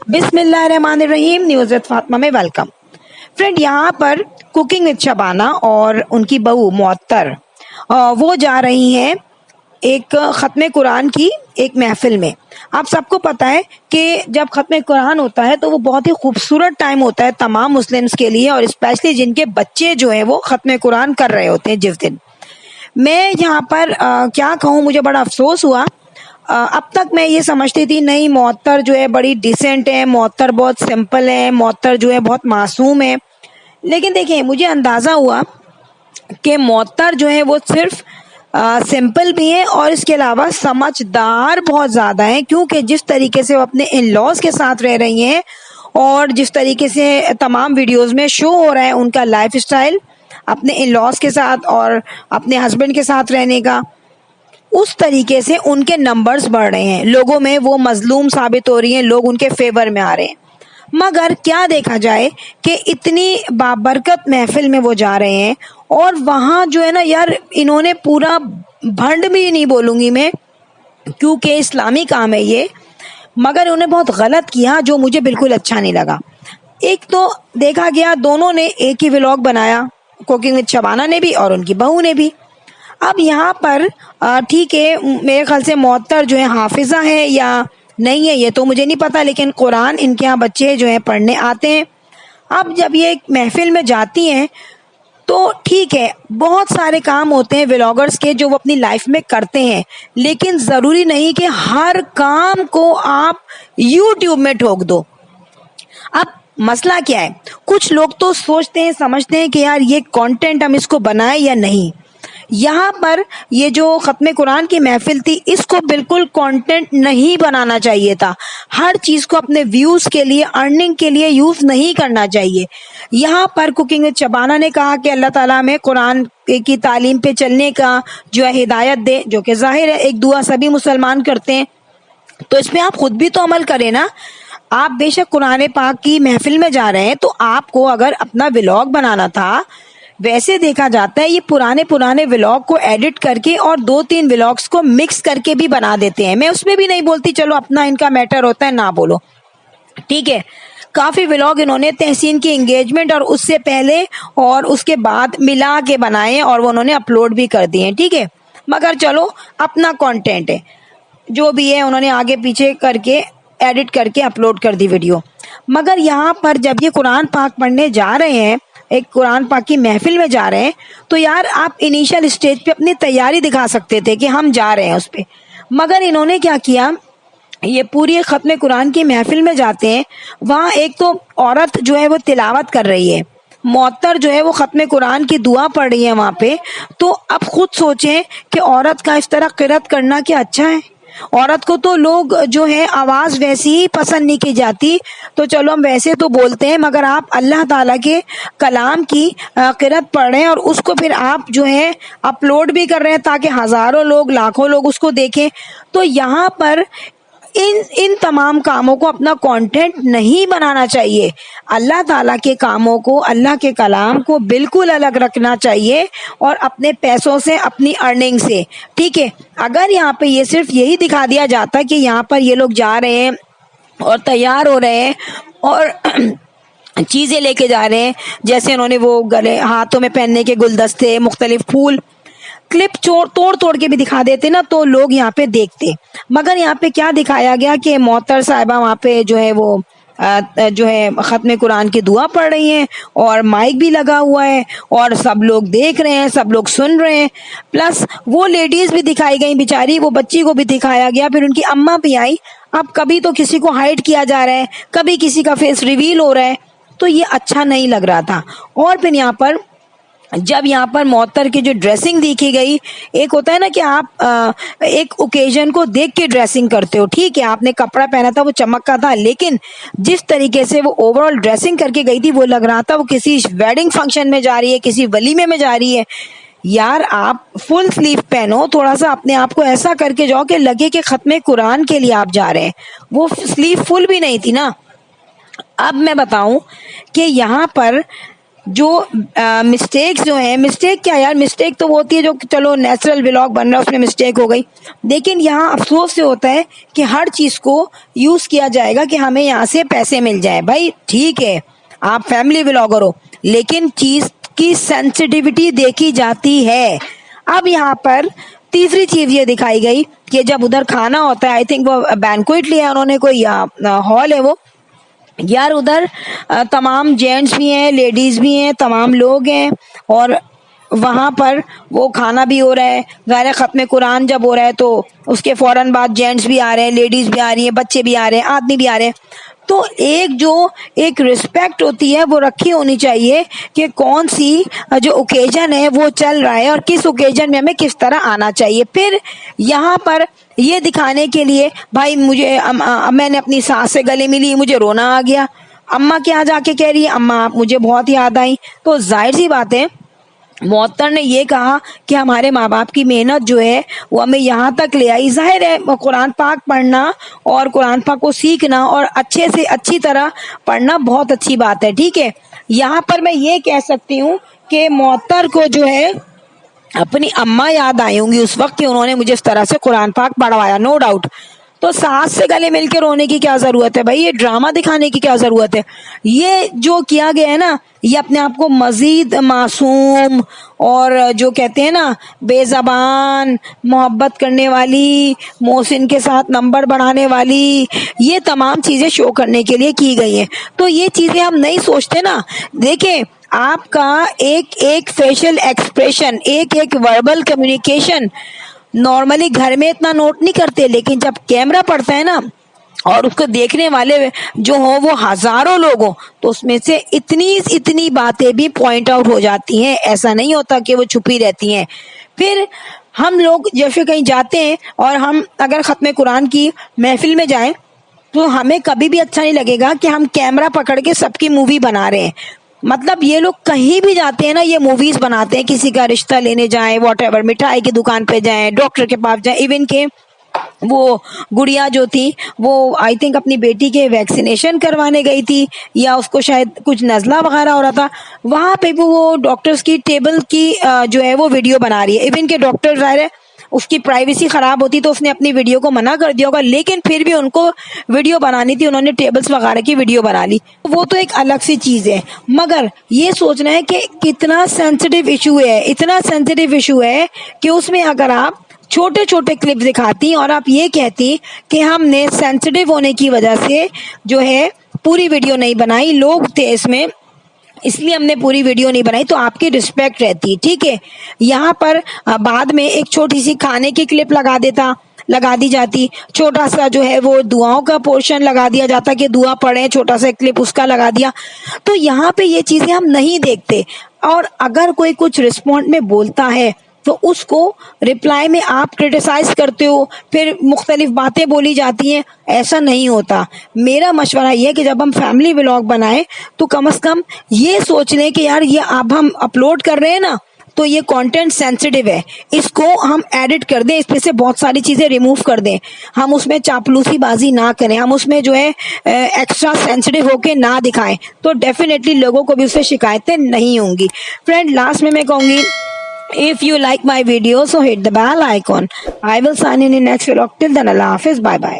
بسم اللہ الرحمن الرحیم. نیوز وتھ فاطمہ میں ویلکم. فرینڈ, یہاں پر کوکنگ وتھ شبانہ اور ان کی بہو معطر وہ جا رہی ہیں ایک ختم قرآن کی ایک محفل میں. آپ سب کو پتہ ہے کہ جب ختم قرآن ہوتا ہے تو وہ بہت ہی خوبصورت ٹائم ہوتا ہے تمام مسلمس کے لیے, اور اسپیشلی جن کے بچے جو ہیں وہ ختم قرآن کر رہے ہوتے ہیں جس دن. میں یہاں پر کیا کہوں, مجھے بڑا افسوس ہوا. اب تک میں یہ سمجھتی تھی نہیں معطر جو ہے بڑی ڈیسنٹ ہے, معطر بہت سمپل ہے, معطر جو ہے بہت معصوم ہے. لیکن دیکھیں, مجھے اندازہ ہوا کہ معطر جو ہے وہ صرف سمپل بھی ہیں اور اس کے علاوہ سمجھدار بہت زیادہ ہیں, کیونکہ جس طریقے سے وہ اپنے ان لاز کے ساتھ رہ رہی ہیں اور جس طریقے سے تمام ویڈیوز میں شو ہو رہا ہے ان کا لائف اسٹائل اپنے ان لاز کے ساتھ اور اپنے ہسبینڈ کے ساتھ رہنے کا, اس طریقے سے ان کے نمبرز بڑھ رہے ہیں, لوگوں میں وہ مظلوم ثابت ہو رہی ہیں, لوگ ان کے فیور میں آ رہے ہیں. مگر کیا دیکھا جائے کہ اتنی بابرکت محفل میں وہ جا رہے ہیں اور وہاں جو ہے نا یار, انہوں نے پورا بھنڈ بھی نہیں بولوں گی میں کیونکہ اسلامی کام ہے یہ, مگر انہوں نے بہت غلط کیا جو مجھے بالکل اچھا نہیں لگا. ایک تو دیکھا گیا دونوں نے ایک ہی ولاگ بنایا, کوکنگ وتھ شبانہ نے بھی اور ان کی بہو نے بھی. اب یہاں پر ٹھیک ہے, میرے خیال سے معطر جو ہے حافظہ ہے یا نہیں ہے یہ تو مجھے نہیں پتا, لیکن قرآن ان کے یہاں بچے جو ہیں پڑھنے آتے ہیں. اب جب یہ محفل میں جاتی ہیں تو ٹھیک ہے, بہت سارے کام ہوتے ہیں ولاگرز کے جو وہ اپنی لائف میں کرتے ہیں, لیکن ضروری نہیں کہ ہر کام کو آپ یوٹیوب میں ٹھوک دو. اب مسئلہ کیا ہے, کچھ لوگ تو سوچتے ہیں سمجھتے ہیں کہ یار یہ کانٹینٹ ہم اس کو بنائیں یا نہیں. یہاں پر یہ جو ختم قرآن کی محفل تھی اس کو بالکل کانٹینٹ نہیں بنانا چاہیے تھا. ہر چیز کو اپنے ویوز کے لیے, ارننگ کے لیے یوز نہیں کرنا چاہیے. یہاں پر کوکنگ وتھ شبانہ نے کہا کہ اللہ تعالیٰ میں قرآن کی تعلیم پہ چلنے کا جو ہے ہدایت دے, جو کہ ظاہر ہے ایک دعا سبھی مسلمان کرتے ہیں, تو اس میں آپ خود بھی تو عمل کریں نا. آپ بے شک قرآن پاک کی محفل میں جا رہے ہیں تو آپ کو اگر اپنا ولاگ بنانا تھا, ویسے دیکھا جاتا ہے یہ پرانے ولاگ کو ایڈٹ کر کے اور 2-3 ولاگس کو مکس کر کے بھی بنا دیتے ہیں. میں اس میں بھی نہیں بولتی چلو اپنا ان کا میٹر ہوتا ہے نہ بولو, ٹھیک ہے. کافی ولاگ انہوں نے تحسین کی انگیجمنٹ اور اس سے پہلے اور اس کے بعد ملا کے بنائے اور وہ انہوں نے اپلوڈ بھی کر دیے, ٹھیک ہے. مگر چلو اپنا کانٹینٹ ہے جو بھی ہے, انہوں نے آگے پیچھے کر کے ایڈٹ کر کے اپلوڈ کر دی ویڈیو. مگر یہاں پر جب یہ قرآن پاک پڑھنے جا رہے ہیں, ایک قرآن پاک کی محفل میں جا رہے ہیں, تو یار آپ انیشل اسٹیج پہ اپنی تیاری دکھا سکتے تھے کہ ہم جا رہے ہیں اس پہ. مگر انہوں نے کیا کیا, یہ پوری ختم قرآن کی محفل میں جاتے ہیں, وہاں ایک تو عورت جو ہے وہ تلاوت کر رہی ہے, معطر جو ہے وہ ختم قرآن کی دعا پڑھ رہی ہے وہاں پہ. تو اب خود سوچیں کہ عورت کا اس طرح قرات کرنا کیا اچھا ہے؟ عورت کو تو لوگ جو ہے آواز ویسی ہی پسند نہیں کی جاتی, تو چلو ہم ویسے تو بولتے ہیں, مگر آپ اللہ تعالیٰ کے کلام کی قرات پڑھ رہے ہیں اور اس کو پھر آپ جو ہے اپلوڈ بھی کر رہے ہیں تاکہ ہزاروں لوگ لاکھوں لوگ اس کو دیکھیں. تو یہاں پر ان تمام کاموں کو اپنا کانٹینٹ نہیں بنانا چاہیے. اللہ تعالیٰ کے کاموں کو, اللہ کے کلام کو بالکل الگ رکھنا چاہیے اور اپنے پیسوں سے, اپنی ارننگ سے, ٹھیک ہے. اگر یہاں پہ یہ صرف یہی دکھا دیا جاتا کہ یہاں پر یہ لوگ جا رہے ہیں اور تیار ہو رہے ہیں اور چیزیں لے کے جا رہے ہیں, جیسے انہوں نے وہ گلے ہاتھوں میں پہننے کے گلدستے, مختلف پھول, کلپ توڑ کے بھی دکھا دیتے نا تو لوگ یہاں پہ دیکھتے. مگر یہاں پہ کیا دکھایا گیا کہ معطر صاحبہ وہاں پہ جو ہے وہ جو ہے ختم قرآن کی دعا پڑھ رہی ہیں اور مائک بھی لگا ہوا ہے اور سب لوگ دیکھ رہے ہیں, سب لوگ سن رہے ہیں. پلس وہ لیڈیز بھی دکھائی گئی بیچاری, وہ بچی کو بھی دکھایا گیا, پھر ان کی اماں بھی آئی. اب کبھی تو کسی کو ہائڈ کیا جا رہا ہے, کبھی کسی کا فیس ریویل ہو رہا ہے, تو یہ اچھا نہیں لگ رہا تھا. اور پھر یہاں پر جب یہاں پر معطر کی جو ڈریسنگ دیکھی گئی, ایک ہوتا ہے نا کہ آپ ایک اوکیزن کو دیکھ کے ڈریسنگ کرتے ہو, ٹھیک ہے, آپ نے کپڑا پہنا تھا وہ چمکا تھا, لیکن جس طریقے سے وہ اوور آل ڈریسنگ کر کے گئی تھی وہ لگ رہا تھا وہ کسی ویڈنگ فنکشن میں جا رہی ہے, کسی ولیمے میں جا رہی ہے. یار آپ فل سلیو پہنو, تھوڑا سا اپنے آپ کو ایسا کر کے جاؤ کہ لگے کہ ختم قرآن کے لیے آپ جا رہے ہیں. وہ سلیو فل بھی نہیں تھی نا. اب میں بتاؤں کہ یہاں پر جو مسٹیکس جو ہیں, مسٹیک کیا یار, مسٹیک تو وہ ہوتی ہے جو چلو نیچرل ولاگ بن رہا ہے اس میں مسٹیک ہو گئی, لیکن یہاں افسوس سے ہوتا ہے کہ ہر چیز کو یوز کیا جائے گا کہ ہمیں یہاں سے پیسے مل جائے. بھائی ٹھیک ہے آپ فیملی ولاگر ہو, لیکن چیز کی سینسٹیوٹی دیکھی جاتی ہے. اب یہاں پر تیسری چیز یہ دکھائی گئی کہ جب ادھر کھانا ہوتا ہے, آئی تھنک وہ بینکویٹ لیا انہوں نے, کوئی ہال ہے وہ یار, ادھر تمام جینٹس بھی ہیں, لیڈیز بھی ہیں, تمام لوگ ہیں, اور وہاں پر وہ کھانا بھی ہو رہا ہے. ظاہر ختم قرآن جب ہو رہا ہے تو اس کے فوراً بعد جینٹس بھی آ رہے ہیں, لیڈیز بھی آ رہی ہیں, بچے بھی آ رہے ہیں, آدمی بھی آ رہے ہیں. تو ایک رسپیکٹ ہوتی ہے وہ رکھی ہونی چاہیے کہ کون سی جو اوکیزن ہے وہ چل رہا ہے اور کس اوکیزن میں ہمیں کس طرح آنا چاہیے. پھر یہاں پر یہ دکھانے کے لیے بھائی مجھے میں نے اپنی ساس سے گلے ملی, مجھے رونا آ گیا, اماں کے یہاں جا کے کہہ رہی ہے اماں آپ مجھے بہت یاد آئی. تو ظاہر سی بات ہے معطر نے یہ کہا کہ ہمارے ماں باپ کی محنت جو ہے وہ ہمیں یہاں تک لے آئی. ظاہر ہے قرآن پاک پڑھنا اور قرآن پاک کو سیکھنا اور اچھے سے اچھی طرح پڑھنا بہت اچھی بات ہے, ٹھیک ہے. یہاں پر میں یہ کہہ سکتی ہوں کہ معطر کو جو ہے اپنی اماں یاد آئی ہوں گی اس وقت کہ انہوں نے مجھے اس طرح سے قرآن پاک پڑھوایا, نو ڈاؤٹ. تو ساس سے گلے مل کے رونے کی کیا ضرورت ہے بھائی, یہ ڈرامہ دکھانے کی کیا ضرورت ہے. یہ جو کیا گیا ہے نا, یہ اپنے آپ کو مزید معصوم اور جو کہتے ہیں نا بے زبان, محبت کرنے والی, محسن کے ساتھ نمبر بڑھانے والی, یہ تمام چیزیں شو کرنے کے لیے کی گئی ہیں. تو یہ چیزیں ہم نہیں سوچتے نا. دیکھیں آپ کا ایک فیشل ایکسپریشن, ایک وربل کمیونیکیشن نارملی گھر میں اتنا نوٹ نہیں کرتے, لیکن جب کیمرہ پڑتا ہے نا اور اس کو دیکھنے والے جو ہوں وہ ہزاروں لوگ ہوں تو اس میں سے اتنی باتیں بھی پوائنٹ آؤٹ ہو جاتی ہیں. ایسا نہیں ہوتا کہ وہ چھپی رہتی ہیں. پھر ہم لوگ جیسے کہیں جاتے ہیں اور ہم اگر ختم قرآن کی محفل میں جائیں تو ہمیں کبھی بھی اچھا نہیں لگے گا کہ ہم کیمرہ پکڑ کے سب کی مووی بنا رہے ہیں. مطلب یہ لوگ کہیں بھی جاتے ہیں نا یہ موویز بناتے ہیں, کسی کا رشتہ لینے جائیں, واٹ ایور, مٹھائی کی دکان پہ جائیں, ڈاکٹر کے پاس جائیں, ایون کہ وہ گڑیا جو تھی وہ آئی تھنک اپنی بیٹی کے ویکسینیشن کروانے گئی تھی یا اس کو شاید کچھ نزلہ وغیرہ ہو رہا تھا, وہاں پہ بھی وہ ڈاکٹرز کی ٹیبل کی جو ہے وہ ویڈیو بنا رہی ہے. ایون کہ ڈاکٹر ظاہر ہے اس کی پرائیویسی خراب ہوتی تو اس نے اپنی ویڈیو کو منع کر دیا ہوگا, لیکن پھر بھی ان کو ویڈیو بنانی تھی, انہوں نے ٹیبلز وغیرہ کی ویڈیو بنا لی. وہ تو ایک الگ سی چیز ہے, مگر یہ سوچنا ہے کہ کتنا سینسٹیو ایشو ہے, اتنا سینسٹیو ایشو ہے کہ اس میں اگر آپ چھوٹے چھوٹے کلپ دکھاتی اور آپ یہ کہتی کہ ہم نے سینسٹیو ہونے کی وجہ سے جو ہے پوری ویڈیو نہیں بنائی, لوگ تھے اس میں اس لیے ہم نے پوری ویڈیو نہیں بنائی, تو آپ کی رسپیکٹ رہتی, ٹھیک ہے. یہاں پر بعد میں ایک چھوٹی سی کھانے کی کلپ لگا دی جاتی, چھوٹا سا جو ہے وہ دعاؤں کا پورشن لگا دیا جاتا کہ دعا پڑھیں, چھوٹا سا کلپ اس کا لگا دیا. تو یہاں پہ یہ چیزیں ہم نہیں دیکھتے, اور اگر کوئی کچھ رسپونڈ میں بولتا ہے تو اس کو رپلائی میں آپ کرٹیسائز کرتے ہو, پھر مختلف باتیں بولی جاتی ہیں. ایسا نہیں ہوتا. میرا مشورہ یہ ہے کہ جب ہم فیملی ولاگ بنائیں تو کم از کم یہ سوچ لیں کہ یار یہ اب ہم اپلوڈ کر رہے ہیں نا تو یہ کانٹینٹ سینسٹیو ہے, اس کو ہم ایڈٹ کر دیں, اس میں سے بہت ساری چیزیں ریموو کر دیں, ہم اس میں چاپلوسی بازی نہ کریں, ہم اس میں جو ہے ایکسٹرا سینسٹیو ہو کے نہ دکھائیں, تو ڈیفینیٹلی لوگوں کو بھی اس سے شکایتیں نہیں ہوں گی. فرینڈ لاسٹ میں کہوں گی, if you like my video so hit the bell icon. I will sign in next vlog. Till then Allah Hafiz, bye bye.